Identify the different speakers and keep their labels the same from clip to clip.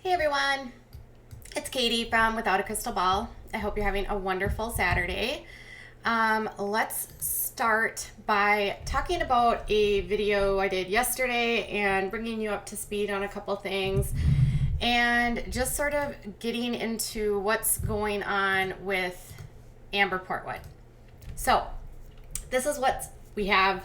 Speaker 1: Hey everyone, it's Katie from Without a Crystal Ball. I hope you're having a wonderful Saturday. Let's start by talking about a video I did yesterday and bringing you up to speed on a couple things and just sort of getting into what's going on with Amber Portwood. So, this is what we have.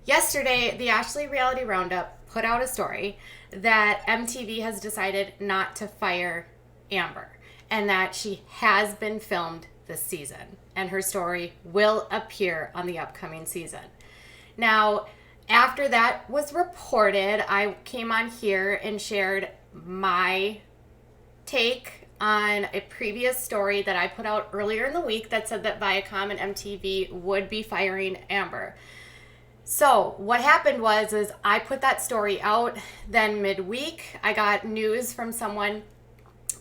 Speaker 1: Yesterday, the Ashley Reality Roundup put out a story that MTV has decided not to fire Amber and that she has been filmed this season and her story will appear on the upcoming season. Now, after that was reported, I came on here and shared my take on a previous story that I put out earlier in the week that said that Viacom and MTV would be firing Amber. So what happened was I put that story out, then midweek I got news from someone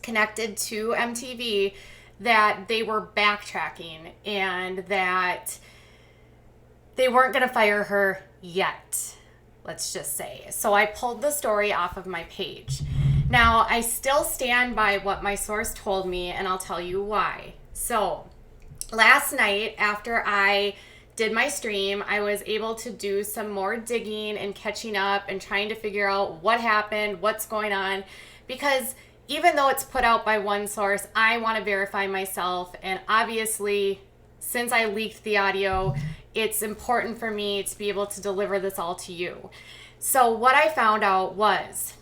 Speaker 1: connected to MTV that they were backtracking and that they weren't going to fire her yet, let's just say. So I pulled the story off of my page. Now, I still stand by what my source told me, and I'll tell you why. So last night after I did my stream, I was able to do some more digging and catching up and trying to figure out what happened, what's going on, because even though it's put out by one source, I want to verify myself, and obviously, since I leaked the audio, it's important for me to be able to deliver this all to you. So what I found out was,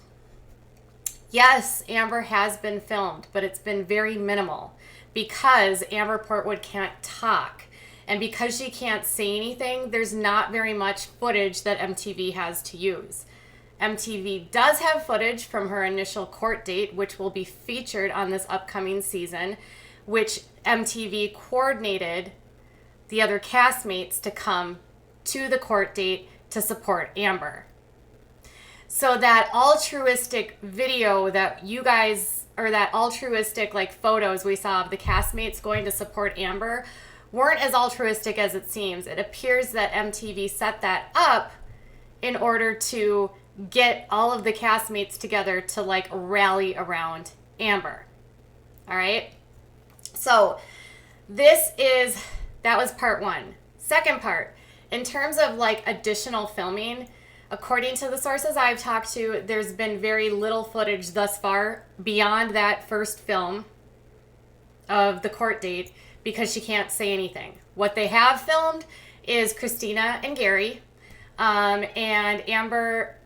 Speaker 1: yes, Amber has been filmed, but it's been very minimal because Amber Portwood can't talk. And because she can't say anything, there's not very much footage that MTV has to use. MTV does have footage from her initial court date, which will be featured on this upcoming season, which MTV coordinated the other castmates to come to the court date to support Amber. So that altruistic video that you guys, or that altruistic like photos we saw of the castmates going to support Amber weren't as altruistic as it seems. It appears that MTV set that up in order to get all of the castmates together to like rally around Amber. All right. So that was part one. Second part, in terms of like additional filming, according to the sources I've talked to, there's been very little footage thus far beyond that first film of the court date, because she can't say anything. What they have filmed is Christina and Gary, and Amber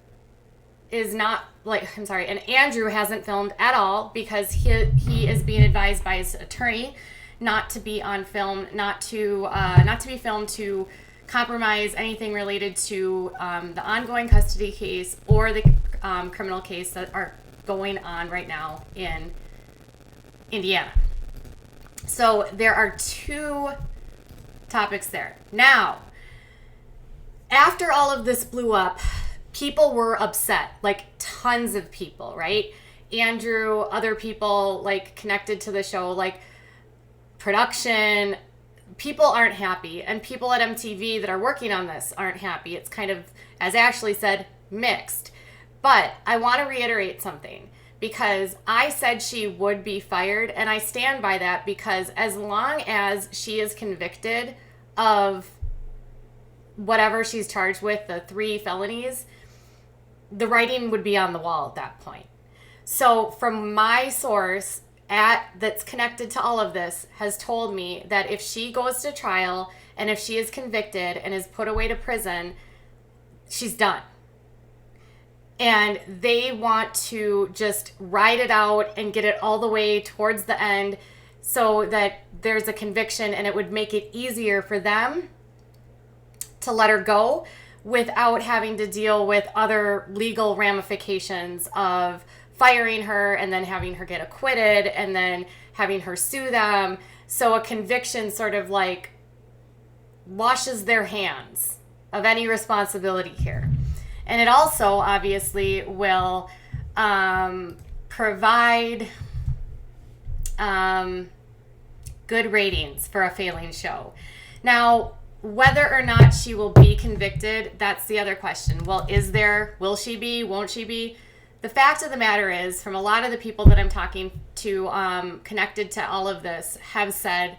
Speaker 1: is not, and Andrew hasn't filmed at all because he is being advised by his attorney not to be on film, not to be filmed to compromise anything related to the ongoing custody case or the criminal case that are going on right now in Indiana. So there are two topics there. Now, after all of this blew up, people were upset, like tons of people, right? Andrew, other people like connected to the show, like production, people aren't happy. And people at MTV that are working on this aren't happy. It's kind of, as Ashley said, mixed. But I want to reiterate something, because I said she would be fired, and I stand by that, because as long as she is convicted of whatever she's charged with, the 3 felonies, the writing would be on the wall at that point. So from my source that's connected to all of this has told me that if she goes to trial and if she is convicted and is put away to prison, she's done. And they want to just ride it out and get it all the way towards the end so that there's a conviction, and it would make it easier for them to let her go without having to deal with other legal ramifications of firing her and then having her get acquitted and then having her sue them. So a conviction sort of like washes their hands of any responsibility here. And it also obviously will provide good ratings for a failing show. Now, whether or not she will be convicted, that's the other question. Well, will she be, won't she be? the fact of the matter is, from a lot of the people that I'm talking to connected to all of this have said,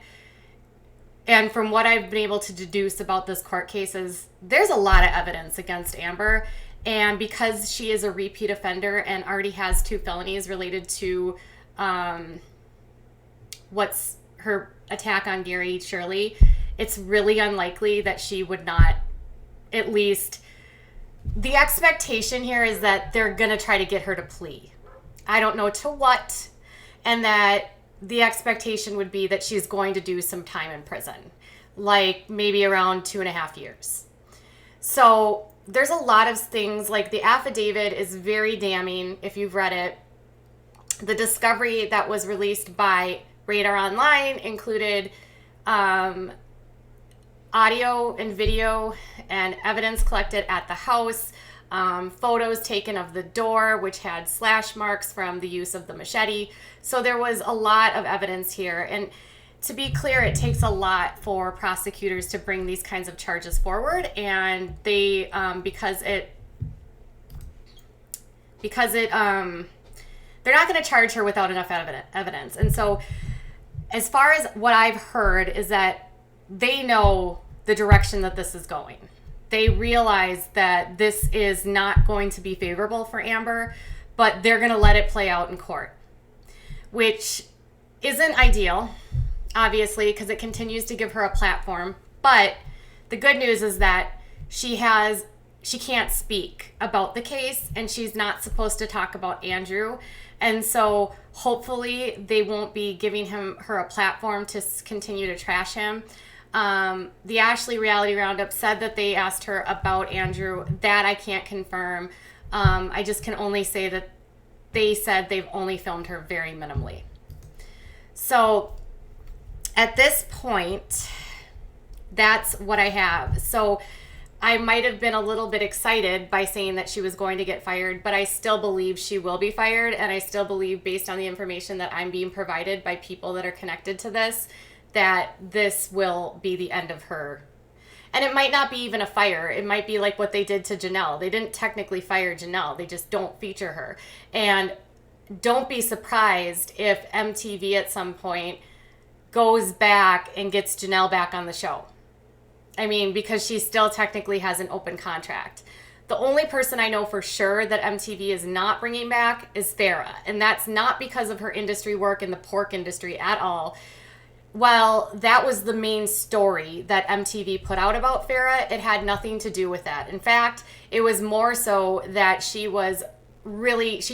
Speaker 1: and from what I've been able to deduce about this court case, is there's a lot of evidence against Amber. And because she is a repeat offender and already has 2 felonies related to what's her attack on Gary Shirley, it's really unlikely that she would not, at least, the expectation here is that they're going to try to get her to plea. I don't know to what, and that the expectation would be that she's going to do some time in prison, like maybe around 2.5 years. So there's a lot of things, like the affidavit is very damning if you've read it. The discovery that was released by Radar Online included audio and video and evidence collected at the house, photos taken of the door, which had slash marks from the use of the machete. So there was a lot of evidence here. And to be clear, it takes a lot for prosecutors to bring these kinds of charges forward. And they, because they're not going to charge her without enough evidence. And so as far as what I've heard is that they know the direction that this is going. They realize that this is not going to be favorable for Amber, but they're going to let it play out in court, which isn't ideal, obviously, because it continues to give her a platform. But the good news is that she can't speak about the case, and she's not supposed to talk about Andrew. And so hopefully they won't be giving her a platform to continue to trash him. The Ashley Reality Roundup said that they asked her about Andrew. That I can't confirm. I just can only say that they said they've only filmed her very minimally. So at this point, that's what I have. So I might have been a little bit excited by saying that she was going to get fired, but I still believe she will be fired. And I still believe, based on the information that I'm being provided by people that are connected to this, that this will be the end of her. And it might not be even a fire. It might be like what they did to Janelle. They didn't technically fire Janelle. They just don't feature her. And don't be surprised if MTV at some point goes back and gets Janelle back on the show. I mean, because she still technically has an open contract. The only person I know for sure that MTV is not bringing back is Farrah. And that's not because of her industry work in the pork industry at all. Well, that was the main story that MTV put out about Farrah. It had nothing to do with that. In fact, it was more so that she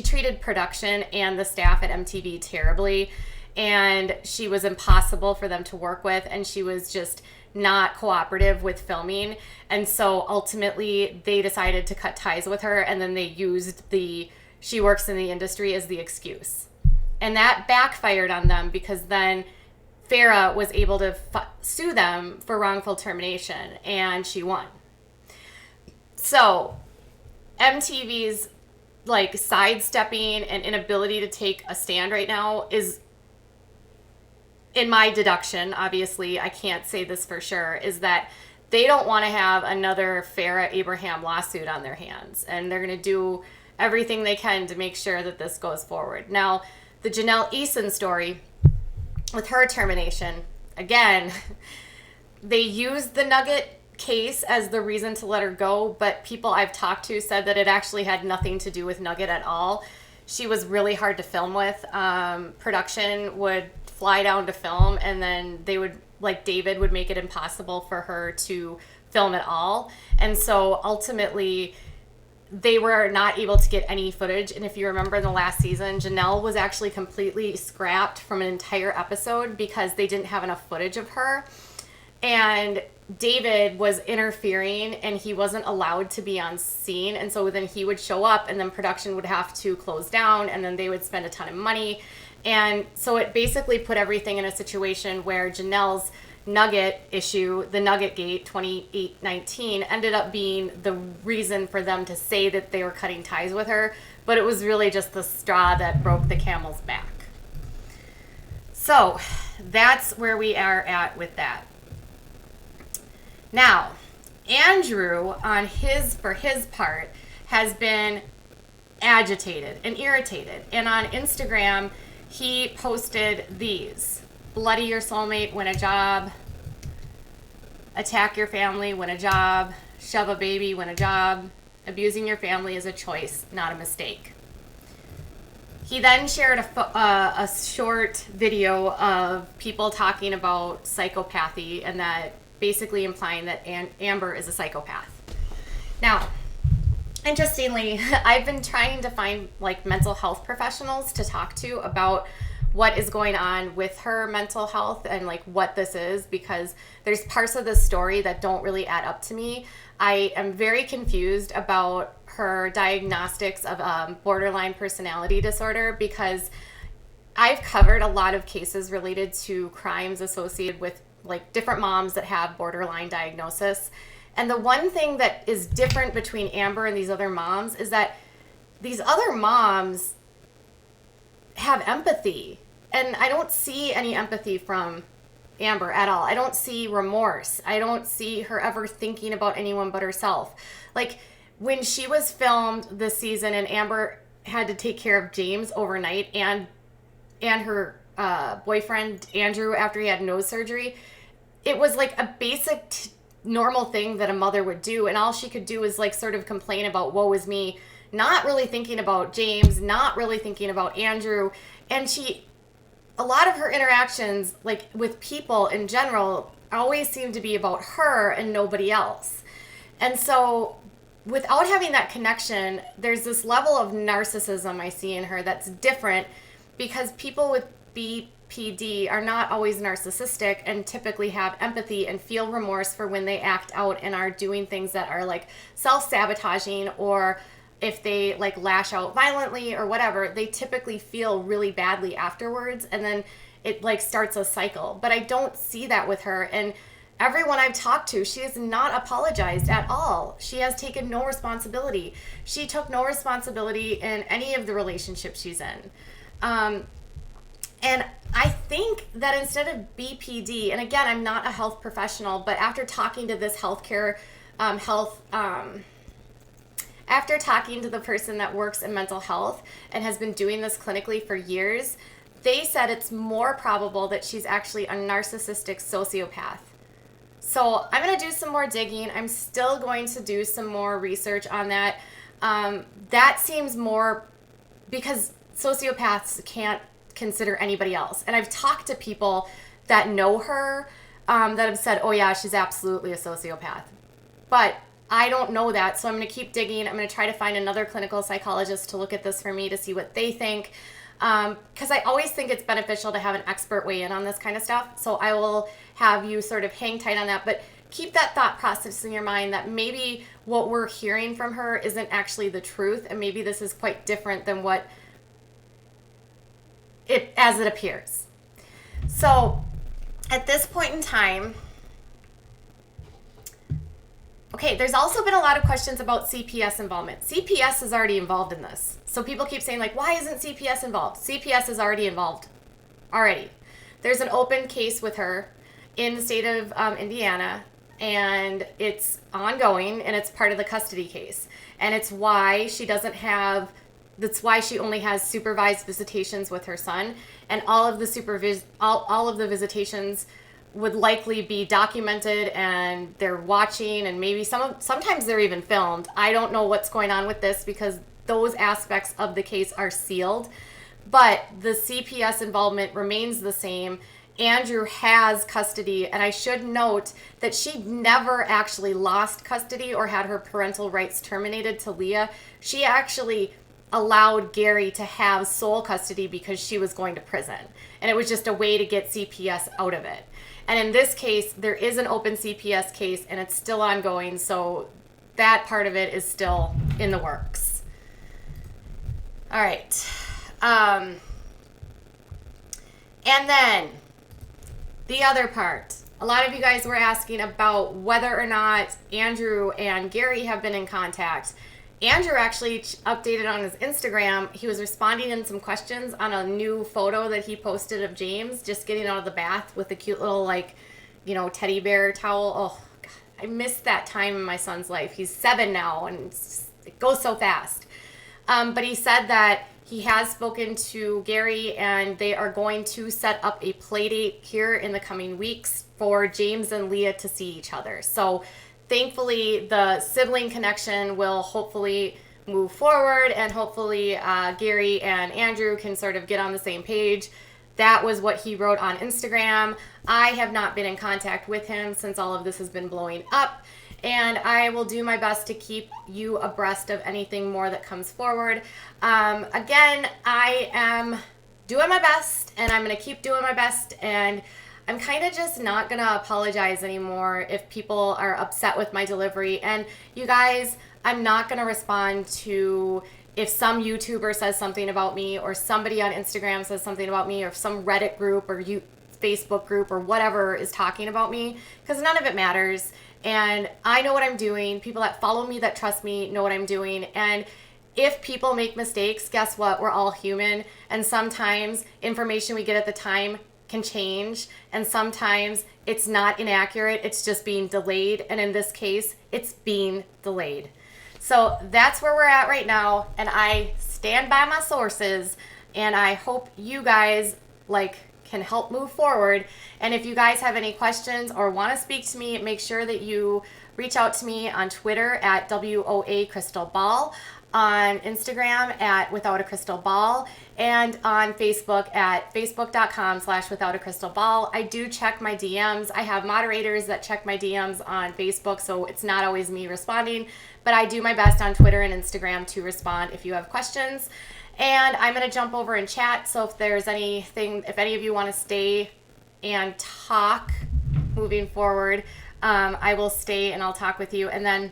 Speaker 1: treated production and the staff at MTV terribly, and she was impossible for them to work with, and she was just not cooperative with filming. And so ultimately they decided to cut ties with her, and then they used she works in the industry as the excuse. And that backfired on them, because then Farrah was able to sue them for wrongful termination, and she won. So MTV's sidestepping and inability to take a stand right now is, in my deduction, obviously I can't say this for sure, is that they don't want to have another Farrah Abraham lawsuit on their hands, and they're going to do everything they can to make sure that this goes forward. Now, the Janelle Eason story with her termination, again, they used the Nugget case as the reason to let her go, but people I've talked to said that it actually had nothing to do with Nugget at all. She was really hard to film with. Production would fly down to film, and then they would, David would make it impossible for her to film at all. And so ultimately they were not able to get any footage. And if you remember in the last season, Janelle was actually completely scrapped from an entire episode because they didn't have enough footage of her. And David was interfering, and he wasn't allowed to be on scene. And so then he would show up, and then production would have to close down, and then they would spend a ton of money. And so it basically put everything in a situation where Janelle's Nugget issue, the Nugget Gate 2819, ended up being the reason for them to say that they were cutting ties with her, but it was really just the straw that broke the camel's back. So that's where we are at with that. Now, Andrew, for his part, has been agitated and irritated. And on Instagram, he posted these: bloody your soulmate, win a job; attack your family, win a job; shove a baby, win a job; abusing your family is a choice, not a mistake. He then shared a short video of people talking about psychopathy, and that basically implying that Amber is a psychopath. Now, interestingly, I've been trying to find like mental health professionals to talk to about what is going on with her mental health and like what this is, because there's parts of this story that don't really add up to me. I am very confused about her diagnostics of borderline personality disorder, because I've covered a lot of cases related to crimes associated with like different moms that have borderline diagnosis. And the one thing that is different between Amber and these other moms is that these other moms have empathy. And I don't see any empathy from Amber at all. I don't see remorse. I don't see her ever thinking about anyone but herself. Like when she was filmed this season and Amber had to take care of James overnight and her boyfriend Andrew after he had nose surgery, it was like a basic normal thing that a mother would do. And all she could do was like sort of complain about woe is me, not really thinking about James, not really thinking about Andrew. And a lot of her interactions, like with people in general, always seem to be about her and nobody else. And so without having that connection, there's this level of narcissism I see in her that's different, because people with BPD are not always narcissistic and typically have empathy and feel remorse for when they act out and are doing things that are like self-sabotaging, or if they like lash out violently or whatever, they typically feel really badly afterwards, and then it like starts a cycle. But I don't see that with her, and everyone I've talked to, she has not apologized at all. She has taken no responsibility. She took no responsibility in any of the relationships she's in. And I think that instead of BPD, and again, I'm not a health professional, but after talking to this after talking to the person that works in mental health and has been doing this clinically for years, they said it's more probable that she's actually a narcissistic sociopath. So I'm going to do some more digging. I'm still going to do some more research on that. That seems more, because sociopaths can't consider anybody else. And I've talked to people that know her that have said, oh yeah, she's absolutely a sociopath. But I don't know that, so I'm going to keep digging. I'm going to try to find another clinical psychologist to look at this for me to see what they think, because I always think it's beneficial to have an expert weigh in on this kind of stuff. So I will have you sort of hang tight on that, but keep that thought process in your mind that maybe what we're hearing from her isn't actually the truth, and maybe this is quite different than what it appears. So at this point in time, okay, there's also been a lot of questions about CPS involvement. CPS is already involved in this. So people keep saying like, why isn't CPS involved? CPS is already involved. Already. There's an open case with her in the state of Indiana, and it's ongoing, and it's part of the custody case. And it's why that's why she only has supervised visitations with her son, and all of the visitations would likely be documented, and they're watching, and maybe sometimes they're even filmed. I don't know what's going on with this because those aspects of the case are sealed, but the CPS involvement remains the same. Andrew has custody, and I should note that she never actually lost custody or had her parental rights terminated to Leah. She actually allowed Gary to have sole custody because she was going to prison, and it was just a way to get CPS out of it. And in this case, there is an open CPS case, and it's still ongoing, so that part of it is still in the works. All right. And then the other part. A lot of you guys were asking about whether or not Andrew and Gary have been in contact. Andrew actually updated on his Instagram. He was responding in some questions on a new photo that he posted of James just getting out of the bath with a cute little, teddy bear towel. Oh, God, I missed that time in my son's life. He's 7 now, and it goes so fast. But he said that he has spoken to Gary and they are going to set up a play date here in the coming weeks for James and Leah to see each other. So thankfully, the sibling connection will hopefully move forward, and hopefully Gary and Andrew can sort of get on the same page. That was what he wrote on Instagram. I have not been in contact with him since all of this has been blowing up, and I will do my best to keep you abreast of anything more that comes forward. Again, I am doing my best, and I'm going to keep doing my best, and I'm kind of just not going to apologize anymore if people are upset with my delivery. And you guys, I'm not going to respond to if some YouTuber says something about me, or somebody on Instagram says something about me, or some Reddit group or Facebook group or whatever is talking about me, because none of it matters. And I know what I'm doing. People that follow me, that trust me, know what I'm doing. And if people make mistakes, guess what? We're all human. And sometimes information we get at the time can change. And sometimes it's not inaccurate. It's just being delayed. And in this case, it's being delayed. So that's where we're at right now. And I stand by my sources. And I hope you guys can help move forward. And if you guys have any questions or want to speak to me, make sure that you reach out to me on Twitter at WOA Crystal Ball, on Instagram at Without a Crystal Ball, and on Facebook at facebook.com/Without a Crystal Ball. I do check my DMs. I have moderators that check my DMs on Facebook, so it's not always me responding, but I do my best on Twitter and Instagram to respond if you have questions. And I'm going to jump over and chat, so if there's anything, if any of you want to stay and talk moving forward, I will stay and I'll talk with you. And then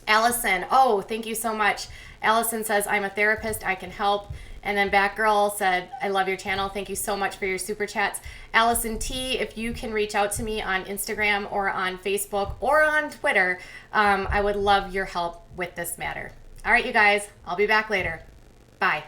Speaker 1: Allison, oh, thank you so much. Allison says, I'm a therapist, I can help. And then Batgirl said, I love your channel. Thank you so much for your super chats. Allison T, if you can reach out to me on Instagram or on Facebook or on Twitter, I would love your help with this matter. All right, you guys, I'll be back later. Bye.